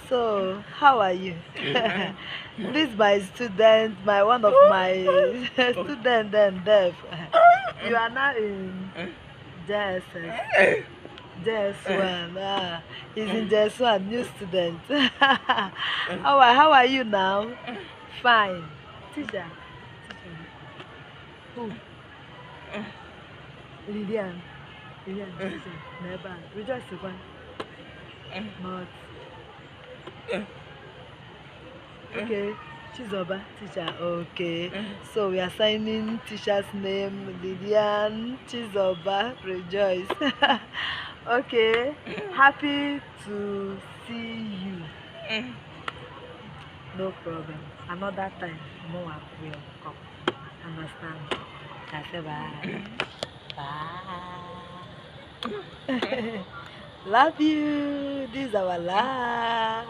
So, how are you? This my student, my one of my student then deaf. You are now in JSS. JS1. Ah, he's in JS1, new student. How are you now? Fine. Teacher. Teacher. Who? Lilian. Lilian, teacher. Never. Rejoice to one. Not. Okay. Chizoba, teacher. Okay. So we are signing teacher's name Lilian Chizoba. Rejoice. Okay. Happy to see you. No problem. Another time, more will come. Understand? I say bye. Bye. Love you. This is our love.